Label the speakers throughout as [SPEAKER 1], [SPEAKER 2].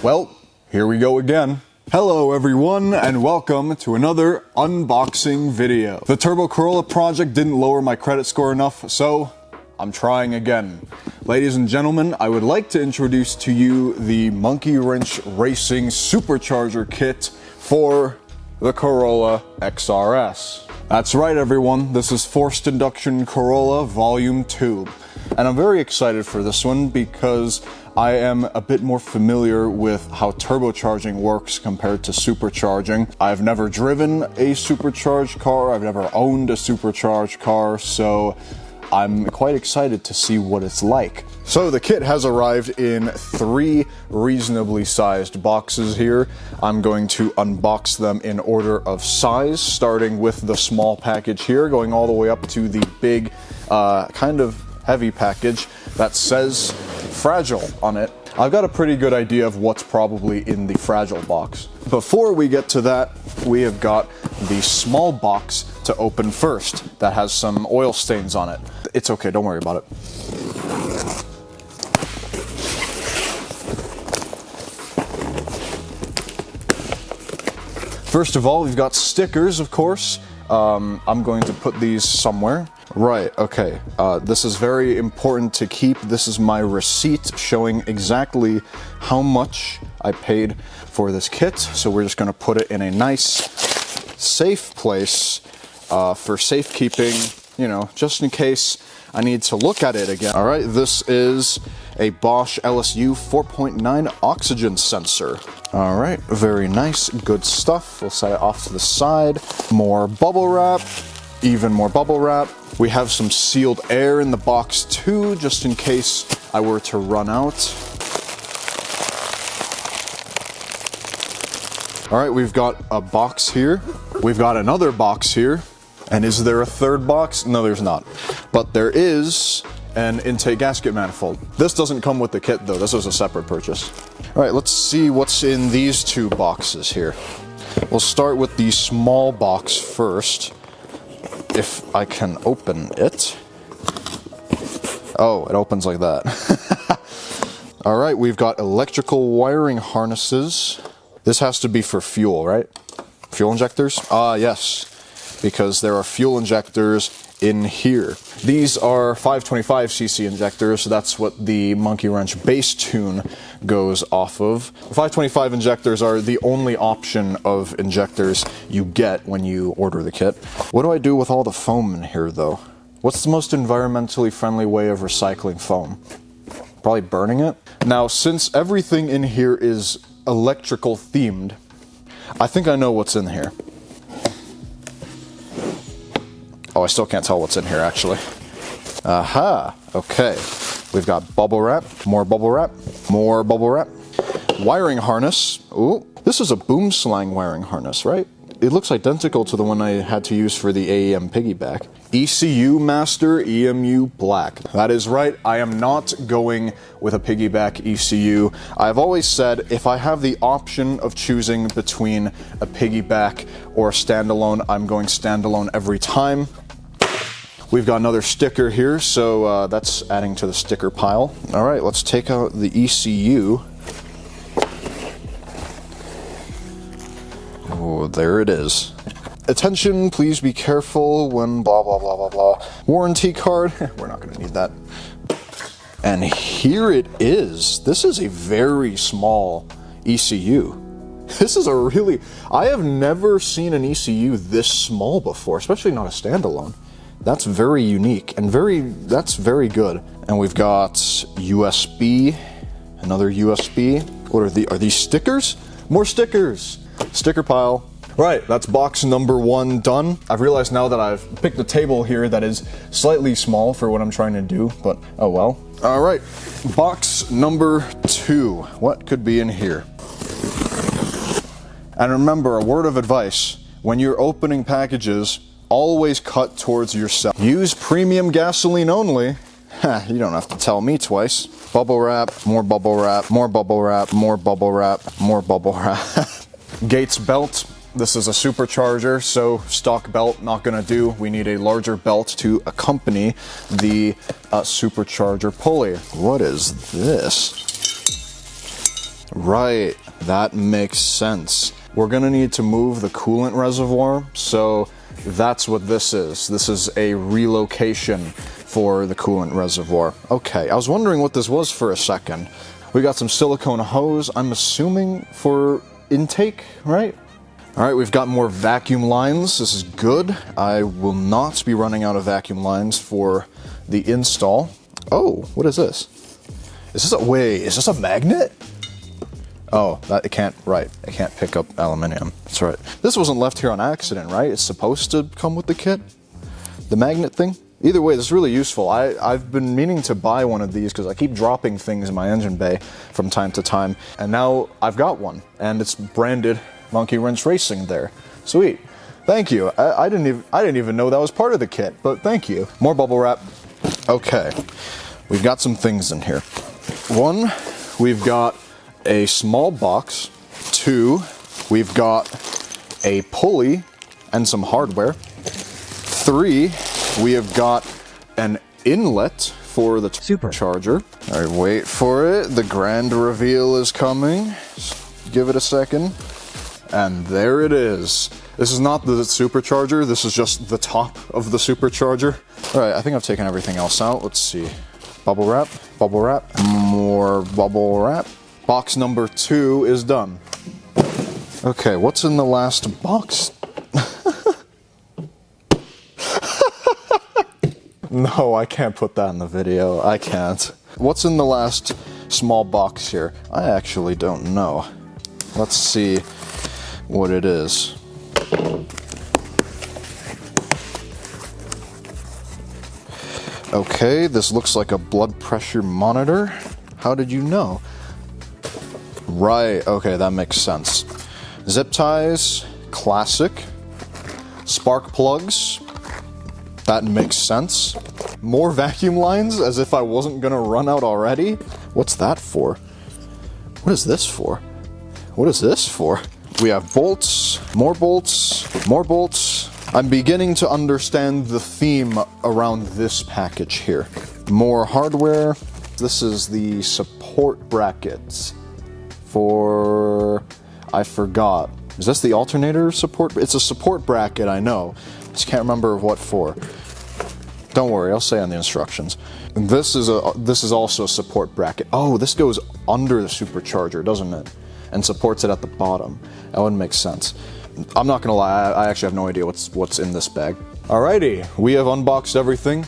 [SPEAKER 1] Well, here we go again. Hello everyone, and welcome to another unboxing video. The Turbo Corolla project didn't lower my credit score enough, so I'm trying again. Ladies and gentlemen, I would like to introduce to you the Monkey Wrench Racing Supercharger kit for the Corolla XRS. That's right everyone, this is Forced Induction Corolla Volume 2. And I'm very excited for this one because I am a bit more familiar with how turbocharging works compared to supercharging. I've never driven a supercharged car, I've never owned a supercharged car, so I'm quite excited to see what it's like. So the kit has arrived in 3 reasonably sized boxes here. I'm going to unbox them in order of size, starting with the small package here, going all the way up to the big, kind of heavy package that says Fragile on it. I've got a pretty good idea of what's probably in the Fragile box. Before we get to that, we have got the small box to open first that has some oil stains on it. It's okay, don't worry about it. First of all, we've got stickers, of course. I'm going to put these somewhere. Right, okay. This is very important to keep. This is my receipt showing exactly how much I paid for this kit. So we're just going to put it in a nice, safe place for safekeeping, you know, just in case I need to look at it again. All right, this is a Bosch LSU 4.9 oxygen sensor. All right, very nice, good stuff. We'll set it off to the side. More bubble wrap, even more bubble wrap. We have some sealed air in the box too, just in case I were to run out. All right, we've got a box here. We've got another box here. And is there a third box? No, there's not. But there is an intake gasket manifold. This doesn't come with the kit though, this is a separate purchase. All right, let's see what's in these 2 boxes here. We'll start with the small box first, if I can open it. Oh, it opens like that. All right, we've got electrical wiring harnesses. This has to be for fuel, right? Fuel injectors? Yes, because there are fuel injectors in here. These are 525cc injectors, so that's what the Monkey Wrench base tune goes off of. 525 injectors are the only option of injectors you get when you order the kit. What do I do with all the foam in here though? What's the most environmentally friendly way of recycling foam? Probably burning it? Now, since everything in here is electrical themed, I think I know what's in here. Oh, I still can't tell what's in here, actually. Aha, okay. We've got bubble wrap, more bubble wrap, more bubble wrap. Wiring harness. Ooh, this is a boom slang wiring harness, right? It looks identical to the one I had to use for the AEM piggyback. ECU Master EMU Black. That is right, I am not going with a piggyback ECU. I've always said if I have the option of choosing between a piggyback or a standalone, I'm going standalone every time. We've got another sticker here, so that's adding to the sticker pile. All right, let's take out the ECU. Oh, there it is. Attention, please be careful when blah, blah, blah, blah, blah. Warranty card, we're not gonna need that. And here it is. This is a very small ECU. This is a really, I have never seen an ECU this small before, especially not a standalone. That's very unique and that's very good. And we've got USB, another USB. What are these stickers? More stickers. Sticker pile. Right, that's box number 1 done. I've realized now that I've picked a table here that is slightly small for what I'm trying to do, but oh well. All right, box number 2. What could be in here? And remember, a word of advice, when you're opening packages, always cut towards yourself. Use premium gasoline only. You don't have to tell me twice. Bubble wrap, more bubble wrap, more bubble wrap, more bubble wrap, more bubble wrap. Gates belt. This is a supercharger, so stock belt not gonna do. We need a larger belt to accompany the supercharger pulley. What is this? Right, that makes sense. We're gonna need to move the coolant reservoir, so that's what this is. This is a relocation for the coolant reservoir. Okay, I was wondering what this was for a second. We got some silicone hose, I'm assuming for intake, right? All right, we've got more vacuum lines. This is good. I will not be running out of vacuum lines for the install. Oh, what is this? Is this a magnet? Oh, it can't pick up aluminum. That's right. This wasn't left here on accident, right? It's supposed to come with the kit? The magnet thing? Either way, this is really useful. I've been meaning to buy one of these because I keep dropping things in my engine bay from time to time, and now I've got one, and it's branded Monkey Wrench Racing there. Sweet. Thank you. I didn't even know that was part of the kit, but thank you. More bubble wrap. Okay. We've got some things in here. One, we've got a small box. Two, we've got a pulley and some hardware. Three, we have got an inlet for the Supercharger. All right, wait for it. The grand reveal is coming. Just give it a second. And there it is. This is not the Supercharger. This is just the top of the Supercharger. All right, I think I've taken everything else out. Let's see. Bubble wrap, more bubble wrap. Box number 2 is done. Okay, what's in the last box? No, I can't put that in the video. I can't. What's in the last small box here? I actually don't know. Let's see what it is. Okay, this looks like a blood pressure monitor. How did you know? Right, okay, that makes sense. Zip ties, classic. Spark plugs, that makes sense. More vacuum lines, as if I wasn't gonna run out already. What's that for? What is this for? What is this for? We have bolts, more bolts, more bolts. I'm beginning to understand the theme around this package here. More hardware. This is the support brackets for... I forgot. Is this the alternator support? It's a support bracket, I know. Just can't remember what for. Don't worry, I'll say on the instructions. This is also a support bracket. Oh, this goes under the Supercharger, doesn't it? And supports it at the bottom. That would make sense. I'm not gonna lie, I actually have no idea what's in this bag. Alrighty, we have unboxed everything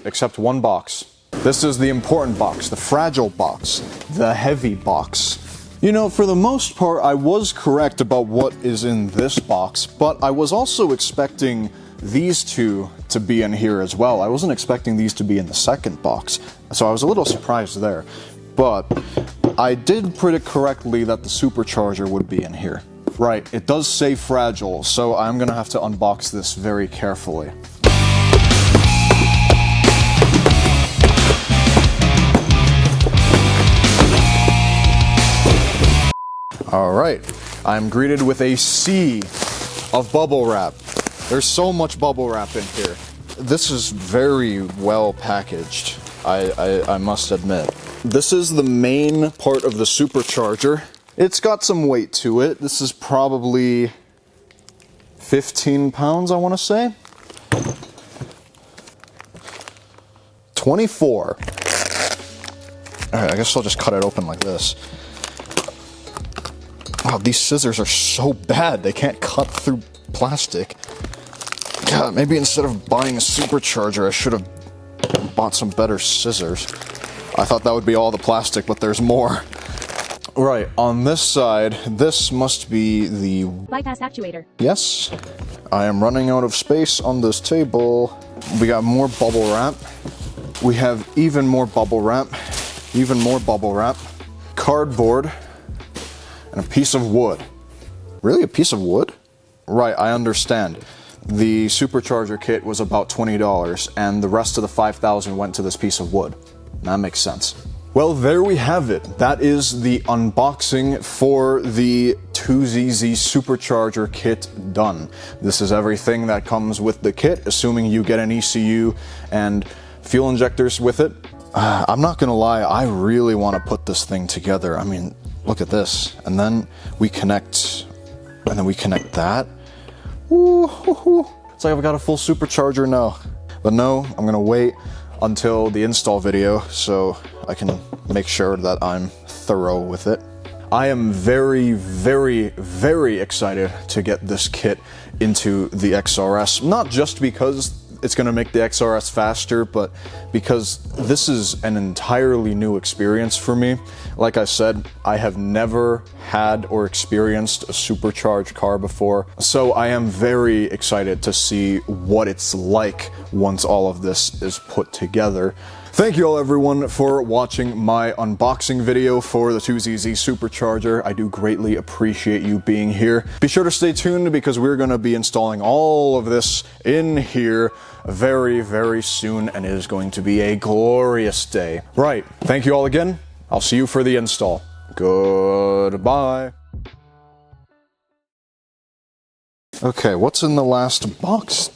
[SPEAKER 1] except one box. This is the important box, the fragile box, the heavy box. You know, for the most part, I was correct about what is in this box, but I was also expecting these two to be in here as well. I wasn't expecting these to be in the second box, so I was a little surprised there. But I did predict correctly that the Supercharger would be in here. Right, it does say fragile, so I'm gonna have to unbox this very carefully. Alright, I'm greeted with a sea of bubble wrap. There's so much bubble wrap in here. This is very well packaged, I must admit. This is the main part of the Supercharger. It's got some weight to it. This is probably 15 pounds, I want to say. 24. Alright, I guess I'll just cut it open like this. Wow, these scissors are so bad. They can't cut through plastic. God, maybe instead of buying a Supercharger, I should have bought some better scissors. I thought that would be all the plastic, but there's more. Right, on this side, this must be the
[SPEAKER 2] bypass actuator.
[SPEAKER 1] Yes, I am running out of space on this table. We got more bubble wrap. We have even more bubble wrap, even more bubble wrap, cardboard, and a piece of wood. Really, a piece of wood? Right, I understand. The Supercharger kit was about $20, and the rest of the $5,000 went to this piece of wood. That makes sense. Well, there we have it. That is the unboxing for the 2ZZ Supercharger kit done. This is everything that comes with the kit, assuming you get an ECU and fuel injectors with it. I'm not gonna lie, I really want to put this thing together. I mean, look at this. And then we connect, that. Ooh, it's like I've got a full supercharger now. But no, I'm gonna wait until the install video so I can make sure that I'm thorough with it. I am very, very, very excited to get this kit into the XRS, not just because it's going to make the XRS faster, but because this is an entirely new experience for me. Like I said, I have never had or experienced a supercharged car before, so I am very excited to see what it's like once all of this is put together. Thank you all everyone for watching my unboxing video for the 2ZZ Supercharger. I do greatly appreciate you being here. Be sure to stay tuned because we're going to be installing all of this in here very, very soon, and it is going to be a glorious day. Right, thank you all again. I'll see you for the install. Goodbye. Okay, what's in the last box